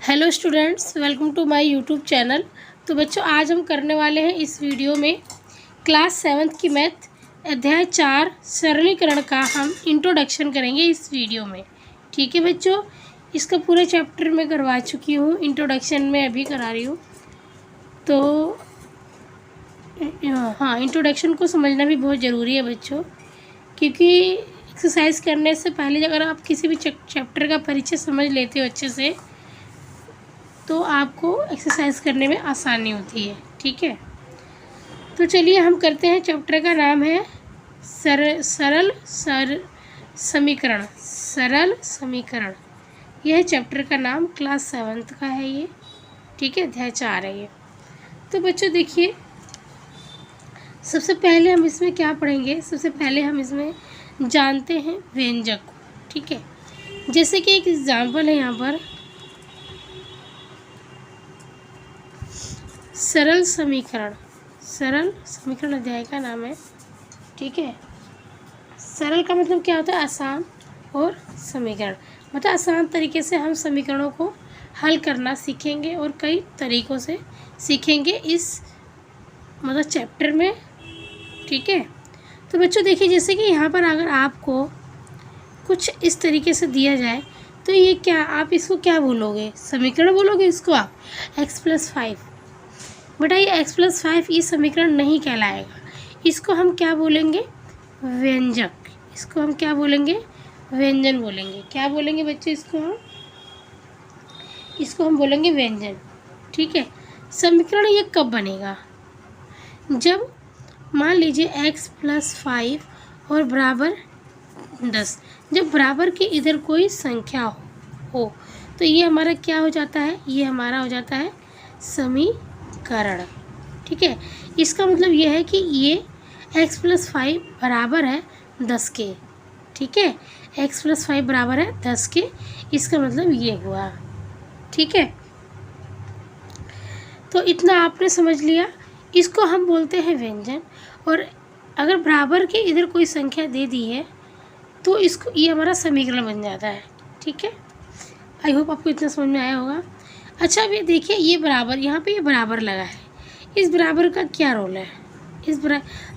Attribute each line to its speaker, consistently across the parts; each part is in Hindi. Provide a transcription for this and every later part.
Speaker 1: Hello students, welcome to my YouTube channel. तो बच्चों, आज हम करने वाले हैं इस वीडियो में क्लास 7 की मैथ अध्याय 4 सरलीकरण का हम इंट्रोडक्शन करेंगे इस वीडियो में। ठीक है बच्चों, इसका पूरा चैप्टर मैं करवा चुकी हूँ, इंट्रोडक्शन में अभी करा रही हूँ। तो हाँ, इंट्रोडक्शन को समझना भी बहुत ज़रूरी है बच्चों, क्योंकि एक्सरसाइज करने से पहले अगर आप किसी भी चैप्टर का परिचय समझ लेते हो अच्छे से तो आपको एक्सरसाइज करने में आसानी होती है। ठीक है, तो चलिए हम करते हैं। चैप्टर का नाम है सरल समीकरण। सरल समीकरण, यह है चैप्टर का नाम। क्लास 7 का है ये। ठीक है, अध्याय 4 है ये। तो बच्चों देखिए, सबसे पहले हम इसमें क्या पढ़ेंगे। सबसे पहले हम इसमें जानते हैं व्यंजक को। ठीक है, जैसे कि एक एग्जाम्पल है यहाँ पर, सरल समीकरण। सरल समीकरण अध्याय का नाम है। ठीक है, सरल का मतलब क्या होता है? आसान। और समीकरण मतलब आसान तरीके से हम समीकरणों को हल करना सीखेंगे और कई तरीक़ों से सीखेंगे इस मतलब चैप्टर में। ठीक है, तो बच्चों देखिए, जैसे कि यहाँ पर अगर आपको कुछ इस तरीके से दिया जाए तो ये क्या, आप इसको क्या बोलोगे? समीकरण बोलोगे इसको आप, x+5। बेटा ये x+5 ये समीकरण नहीं कहलाएगा। इसको हम क्या बोलेंगे? व्यंजक। इसको हम क्या बोलेंगे? व्यंजन बोलेंगे। क्या बोलेंगे बच्चे? इसको हम बोलेंगे व्यंजन। ठीक है, समीकरण ये कब बनेगा? जब मान लीजिए x+5 और बराबर 10, जब बराबर के इधर कोई संख्या हो तो ये हमारा क्या हो जाता है? ये हमारा हो जाता है समीकरण। ठीक है, इसका मतलब ये है कि ये x+5 बराबर है 10 के। ठीक है, x+5 बराबर है 10 के, इसका मतलब ये हुआ। ठीक है, तो इतना आपने समझ लिया। इसको हम बोलते हैं व्यंजन। और अगर बराबर के इधर कोई संख्या दे दी है तो इसको ये हमारा समीकरण बन जाता है। ठीक है, आई होप आपको इतना समझ में आया होगा। अच्छा, अभी देखिए, ये बराबर, यहाँ पे ये बराबर लगा है। इस बराबर का क्या रोल है?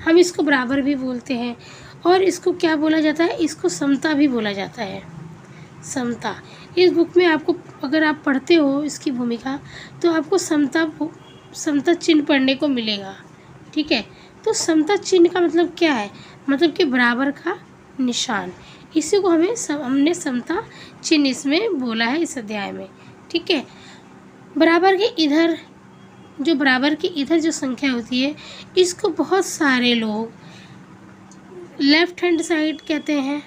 Speaker 1: हम इसको बराबर भी बोलते हैं और इसको क्या बोला जाता है? इसको समता भी बोला जाता है। समता, इस बुक में आपको अगर आप पढ़ते हो इसकी भूमिका तो आपको समता चिन्ह पढ़ने को मिलेगा। ठीक है, तो समता चिन्ह का मतलब क्या है? मतलब कि बराबर का निशान। इसी को हमने समता चिन्ह इसमें बोला है इस अध्याय में। ठीक है, बराबर के इधर जो संख्या होती है इसको बहुत सारे लोग लेफ्ट हैंड साइड कहते हैं।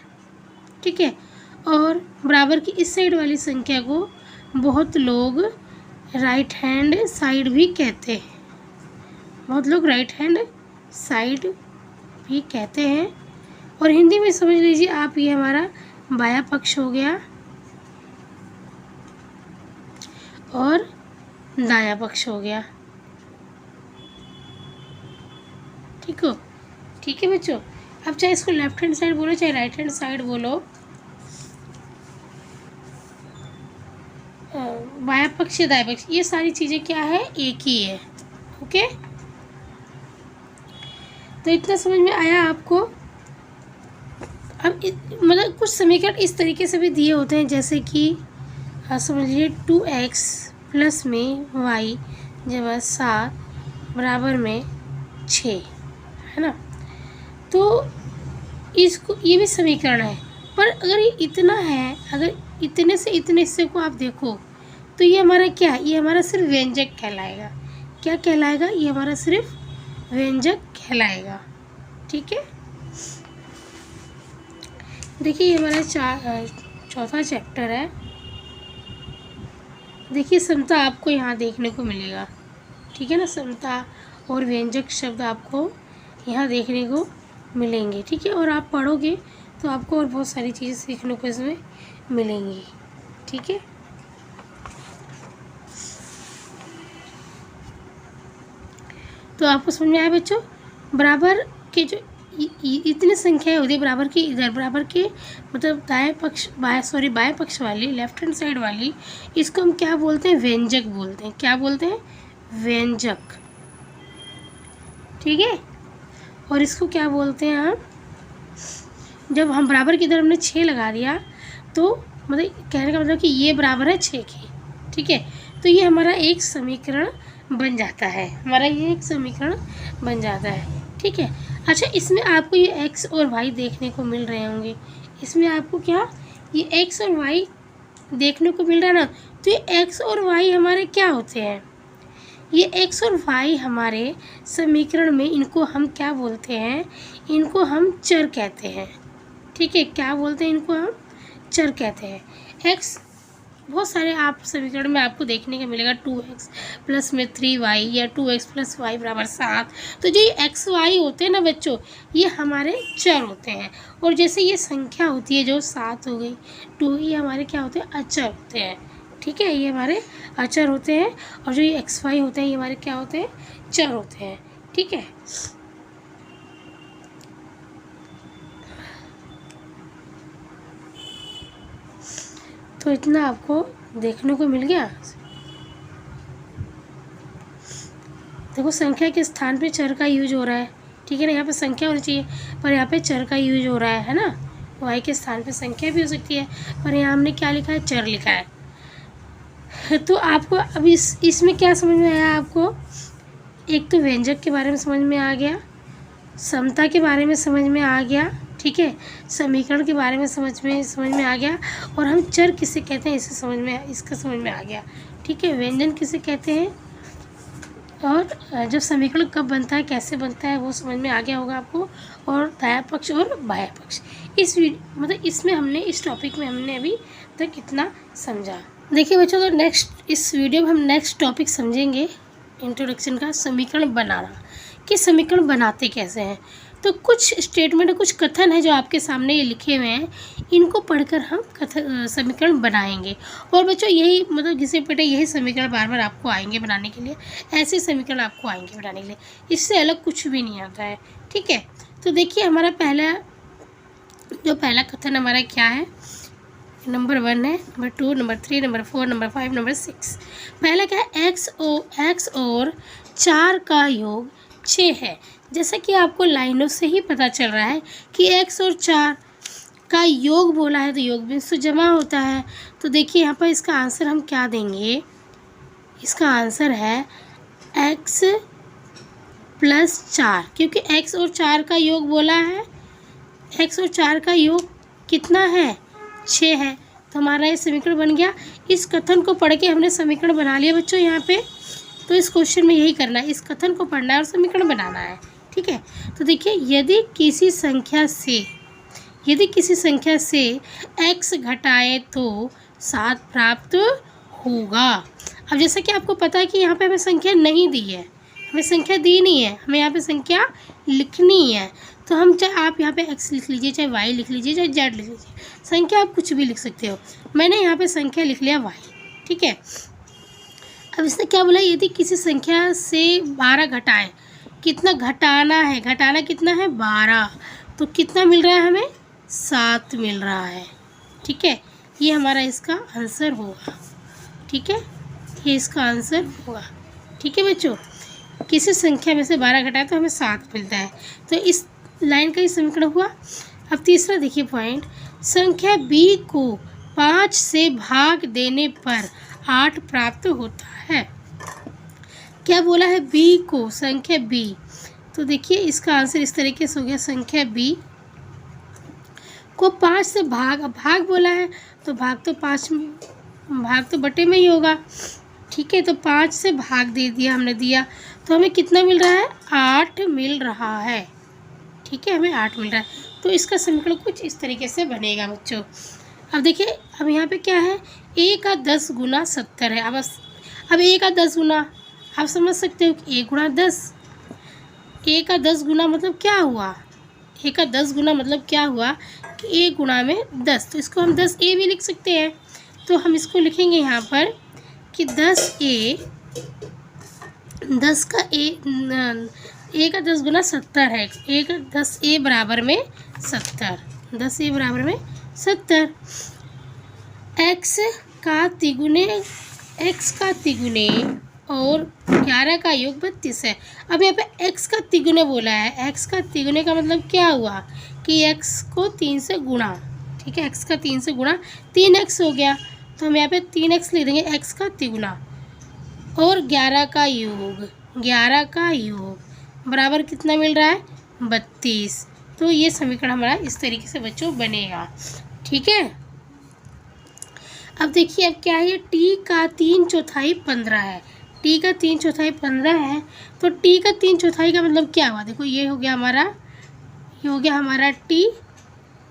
Speaker 1: ठीक है, और बराबर की इस साइड वाली संख्या को बहुत लोग राइट हैंड साइड भी कहते हैं। बहुत लोग राइट हैंड साइड भी कहते हैं। और हिंदी में समझ लीजिए आप, ये हमारा बायां पक्ष हो गया और दायां पक्ष हो गया। ठीक है बच्चों, अब चाहे इसको लेफ्ट हैंड साइड बोलो चाहे राइट हैंड साइड बोलो, बायां पक्ष या दायां पक्ष, ये सारी चीज़ें क्या है? एक ही है। ओके, तो इतना समझ में आया आपको। अब मतलब कुछ समीकरण इस तरीके से भी दिए होते हैं, जैसे कि समझ लीजिए 2x प्लस में y जब 7 बराबर में 6 है ना। तो इसको, ये भी समीकरण है, पर अगर ये इतना है, अगर इतने से इतने हिस्से को आप देखो तो ये हमारा क्या है? ये हमारा सिर्फ व्यंजक कहलाएगा। क्या कहलाएगा? ये हमारा सिर्फ व्यंजक कहलाएगा। ठीक है, देखिए ये हमारा चौथा चैप्टर है। देखिए समता आपको यहाँ देखने को मिलेगा। ठीक है ना, समता और व्यंजक शब्द आपको यहाँ देखने को मिलेंगे। ठीक है, और आप पढ़ोगे तो आपको और बहुत सारी चीज़ें सीखने को इसमें मिलेंगी। ठीक है, तो आपको समझ में आया बच्चों? बराबर के जो इतनी संख्याएं होती है बराबर की, इधर बराबर के मतलब बाएं पक्ष वाली, लेफ्ट हैंड साइड वाली, इसको हम क्या बोलते हैं? व्यंजक बोलते हैं। क्या बोलते हैं? व्यंजक। ठीक है। और इसको क्या बोलते हैं हम? जब हम बराबर की इधर हमने 6 लगा दिया तो मतलब कहने का मतलब कि ये बराबर है 6 के। ठीक है। तो ये हमारा एक समीकरण बन जाता है, हमारा ये एक समीकरण बन जाता है। ठीक है। अच्छा, इसमें आपको ये x और y देखने को मिल रहे होंगे। इसमें आपको क्या, ये x और y देखने को मिल रहा है ना। तो ये x और y हमारे क्या होते हैं? ये x और y हमारे समीकरण में, इनको हम क्या बोलते हैं? इनको हम चर कहते हैं। ठीक है। क्या बोलते हैं? इनको हम चर कहते हैं। x बहुत सारे आप समीकरण में आपको देखने को मिलेगा 2x प्लस में 3y या 2x प्लस y बराबर 7। तो जो ये x y होते हैं ना बच्चों, ये हमारे चर होते हैं। और जैसे ये संख्या होती है जो 7 हो गई, 2, ये हमारे क्या होते हैं? अचर होते हैं। ठीक है। ये हमारे अचर होते हैं। और जो ये x y होते हैं ये हमारे क्या होते हैं? चर होते हैं। ठीक है। तो इतना आपको देखने को मिल गया। देखो, संख्या के स्थान पे चर का यूज हो रहा है। ठीक है ना। यहाँ पे संख्या होनी चाहिए पर यहाँ पे चर का यूज हो रहा है ना। y के स्थान पे संख्या भी हो सकती है पर यहाँ हमने क्या लिखा है? चर लिखा है। तो आपको अब इसमें क्या समझ में आया आपको? एक तो व्यंजक के बारे में समझ में आ गया, समता के बारे में समझ में आ गया। ठीक है। समीकरण के बारे में समझ में आ गया। और हम चर किसे कहते हैं इसका समझ में आ गया। ठीक है। व्यंजन किसे कहते हैं और जब समीकरण कब बनता है, कैसे बनता है, वो समझ में आ गया होगा आपको। और दायां पक्ष और बायां पक्ष, इसमें हमने, इस टॉपिक में हमने अभी तक इतना समझा। देखिए बच्चों, तो इस वीडियो में हम नेक्स्ट टॉपिक समझेंगे इंट्रोडक्शन का, समीकरण बनाना, कि समीकरण बनाते कैसे हैं। तो कुछ स्टेटमेंट, कुछ कथन है जो आपके सामने ये लिखे हुए हैं, इनको पढ़कर हम समीकरण बनाएंगे। और बच्चों यही मतलब घिसे पिटे यही समीकरण बार बार आपको आएंगे बनाने के लिए, ऐसे समीकरण आपको आएंगे बनाने के लिए, इससे अलग कुछ भी नहीं आता है। ठीक है। तो देखिए हमारा पहला कथन हमारा क्या है? नंबर 1 है, number 2, number 3, number 4, number 5, number 6। पहला क्या है? x और 4 का योग 6 है। जैसा कि आपको लाइनों से ही पता चल रहा है कि x और 4 का योग बोला है तो योग भी इससे जमा होता है। तो देखिए यहाँ पर इसका आंसर हम क्या देंगे? इसका आंसर है x प्लस 4, क्योंकि x और 4 का योग बोला है। x और 4 का योग कितना है? 6 है। तो हमारा ये समीकरण बन गया। इस कथन को पढ़ के हमने समीकरण बना लिया बच्चों यहाँ पे। तो इस क्वेश्चन में यही करना है, इस कथन को पढ़ना है और समीकरण बनाना है। ठीक है। तो देखिए, यदि किसी संख्या से x घटाए तो 7 प्राप्त होगा। अब जैसा कि आपको पता है कि यहाँ पे हमें संख्या नहीं दी है, हमें संख्या दी नहीं है, हमें यहाँ पे संख्या लिखनी है। तो हम चाहे आप यहाँ पे x लिख लीजिए, चाहे y लिख लीजिए, चाहे z लिख लीजिए, संख्या आप कुछ भी लिख सकते हो। मैंने यहाँ पे संख्या लिख लिया y। ठीक है। अब इसने क्या बोला? यदि किसी संख्या से 12 घटाएं, कितना घटाना है? घटाना कितना है? 12। तो कितना मिल रहा है हमें? 7 मिल रहा है। ठीक है। ये हमारा इसका आंसर होगा। ठीक है। ये इसका आंसर होगा। ठीक है बच्चों, किसी संख्या में से 12 घटाए तो हमें 7 मिलता है। तो इस लाइन का ही समीकरण हुआ। अब तीसरा देखिए पॉइंट, संख्या b को 5 से भाग देने पर 8 प्राप्त होता है। क्या बोला है? b को, संख्या b। तो देखिए इसका आंसर इस तरीके से हो गया, संख्या b को 5 से भाग बोला है तो भाग तो बटे में ही होगा। ठीक है। तो 5 से भाग दे दिया, हमने दिया, तो हमें कितना मिल रहा है? 8 मिल रहा है। ठीक है, हमें 8 मिल रहा है। तो इसका समीकरण कुछ इस तरीके से बनेगा बच्चों। अब देखिए, अब यहाँ पे क्या है? a का 10 गुना 70 है। अब a का 10 गुना आप समझ सकते हो कि a गुणा 10, a का 10 गुना मतलब क्या हुआ? a का 10 गुना मतलब क्या हुआ कि a गुणा में 10, तो इसको हम 10a भी लिख सकते हैं। तो हम इसको लिखेंगे यहाँ पर कि 10a, 10 का a, ए का 10 गुना 70 है। ए का 10 ए बराबर में 70, 10 ए बराबर में 70। एक्स का तिगुने और 11 का योग 32 है। अब यहाँ पे x का तिगुने बोला है। x का तिगुने का मतलब क्या हुआ कि x को 3 से गुणा, ठीक है, x का 3 से गुणा 3x हो गया, तो हम यहाँ पे 3x लिख देंगे, x का तिगुना और 11 का योग, 11 का योग बराबर कितना मिल रहा है 32। तो ये समीकरण हमारा इस तरीके से बच्चों बनेगा, ठीक है। अब देखिए अब क्या है, t का 3/4 15 है, t का 3/4 15 है, तो t का 3/4 का मतलब क्या हुआ, देखो ये हो गया हमारा, ये हो गया हमारा t,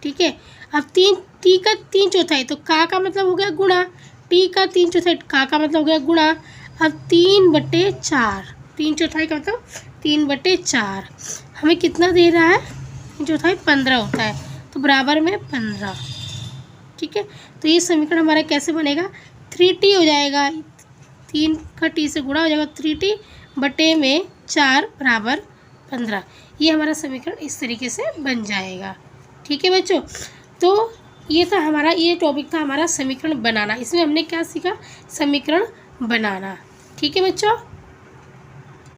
Speaker 1: ठीक है। अब t का 3/4 तो का मतलब हो गया गुणा, t का 3/4 का मतलब हो गया गुणा। अब 3/4, 3/4 का मतलब 3/4 हमें कितना दे रहा है, 3/4 15 होता है, तो बराबर में 15, ठीक है। तो ये समीकरण हमारा कैसे बनेगा, 3t हो जाएगा, 3 का t से गुणा हो जाएगा, 3t बटे में 4 बराबर 15। ये हमारा समीकरण इस तरीके से बन जाएगा, ठीक है बच्चों। तो ये था हमारा, ये टॉपिक था हमारा समीकरण बनाना। इसमें हमने क्या सीखा, समीकरण बनाना, ठीक है बच्चों।